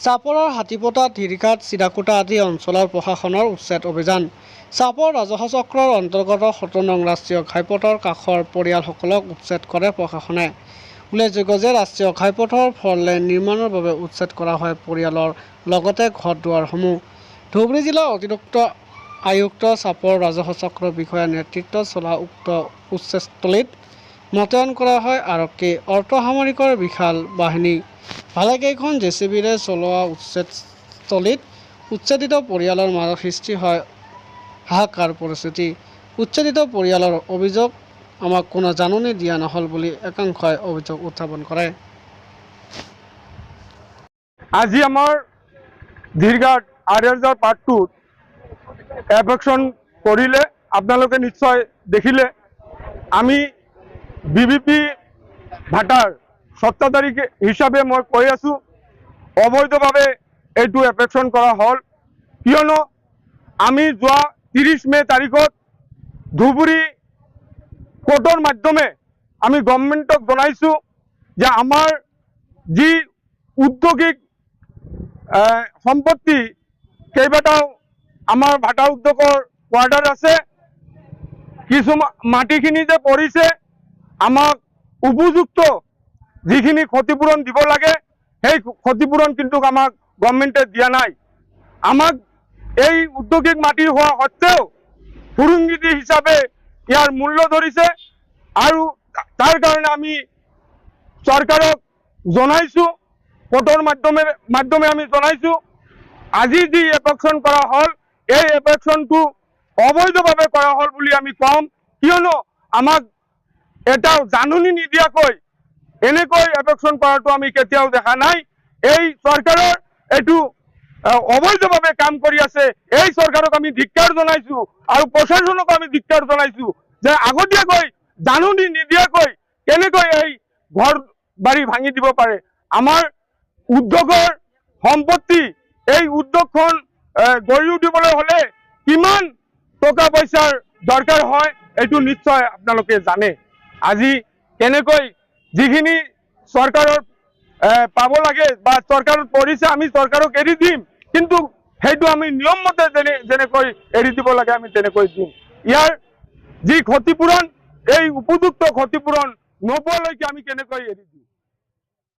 চাপৰৰ হাতীপতা, ধিৰিঘাট, চিৰাকুটা আদি অঞ্চলৰ প্ৰশাসনৰ উচ্ছেদ অভিযান। চাপৰ ৰাজহ চক্ৰৰ অন্তৰ্গত ৭০ নং ৰাষ্ট্ৰীয় ঘাইপথৰ কাষৰ পৰিয়ালসকলক উচ্ছেদ কৰে প্ৰশাসনে। উল্লেখযোগ্য যে ৰাষ্ট্ৰীয় ঘাইপথৰ ফৰলেন নিৰ্মাণৰ বাবে উচ্ছেদ কৰা হয় পৰিয়ালৰ লগতে ঘৰ-দুৱাৰসমূহ। ধুবুৰী জিলাৰ অতিৰিক্ত আয়ুক্ত চাপৰ ৰাজহ চক্ৰৰ বিষয়াৰ নেতৃত্বত চলা উক্ত উচ্ছেদস্থলীত মোতায়েন কৰা হয় আৰক্ষী, অৰ্ধসামৰিকৰ বিশাল বাহিনী। ভালেকেইখন জেচিবিৰে চলোৱা উচ্ছেদস্থলীত উচ্ছেদিত পৰিয়ালৰ মাজত সৃষ্টি হয় হাহাকাৰ পৰিস্থিতি। উচ্ছেদিত পৰিয়ালৰ অভিযোগ, আমাক কোনো জাননী দিয়া নহ'ল বুলি একাংশই অভিযোগ উত্থাপন কৰে। আজি আমাৰ ধিৰঘাট আৰিয়াৰজাৰ পাৰ্ট 2 এফেকশ্যন কৰিলে। আপোনালোকে নিশ্চয় দেখিলে। আমি BBP ভাটাৰ স্বত্বাধিকাৰী হিচাপে মই কৈ আছোঁ, অবৈধভাৱে এইটো এফেকশ্যন কৰা হ'ল। কিয়নো আমি যোৱা 30 মে তাৰিখত ধুবুৰী কোৰ্টৰ মাধ্যমে আমি গভৰ্ণমেণ্টক জনাইছোঁ যে আমাৰ যি উদ্যোগিক সম্পত্তি কেইবাটাও আমাৰ ভাটা উদ্যোগৰ কোৱাৰ্টাৰ আছে, কিছুমান মাটিখিনি যে পৰিছে আমাক উপযুক্ত যিখিনি ক্ষতিপূৰণ দিব লাগে সেই ক্ষতিপূৰণ কিন্তু আমাক গভৰ্ণমেণ্টে দিয়া নাই। আমাক এই উদ্যোগিক মাটি হোৱা সত্ত্বেও সুৰুংগিতি হিচাপে ইয়াৰ মূল্য ধৰিছে আৰু তাৰ কাৰণে আমি চৰকাৰক জনাইছোঁ, কোৰ্টৰ মাধ্যমে আমি জনাইছোঁ আজি যি এফেকশ্যন কৰা হ'ল এই এফেকশ্যনটো অবৈধভাৱে কৰা হ'ল বুলি আমি কম। কিয়নো আমাক এটা জাননী নিদিয়াকৈ এনেকৈ এফেকশ্যন কৰাটো আমি কেতিয়াও দেখা নাই। এই চৰকাৰৰ এইটো অবৈধভাৱে কাম কৰি আছে। এই চৰকাৰক আমি ধিক্কাৰ জনাইছোঁ আৰু প্ৰশাসনক আমি ধিক্কাৰ জনাইছোঁ যে আগতীয়াকৈ জাননী নিদিয়াকৈ কেনেকৈ এই ঘৰ বাৰী ভাঙি দিব পাৰে। আমাৰ উদ্যোগৰ সম্পত্তি, এই উদ্যোগখন গঢ়ি উঠিবলৈ হ'লে কিমান টকা পইচাৰ দৰকাৰ হয় এইটো নিশ্চয় আপোনালোকে জানে। আজি কেনেকৈ যিখিনি চৰকাৰৰ পাব লাগে বা চৰকাৰত পৰিছে আমি চৰকাৰক এৰি দিম, কিন্তু সেইটো আমি নিয়ম মতে যেনেকৈ এৰি দিব লাগে আমি তেনেকৈ দিম। ইয়াৰ যি ক্ষতিপূৰণ, এই উপযুক্ত ক্ষতিপূৰণ নোপোৱালৈকে আমি কেনেকৈ এৰি দিম।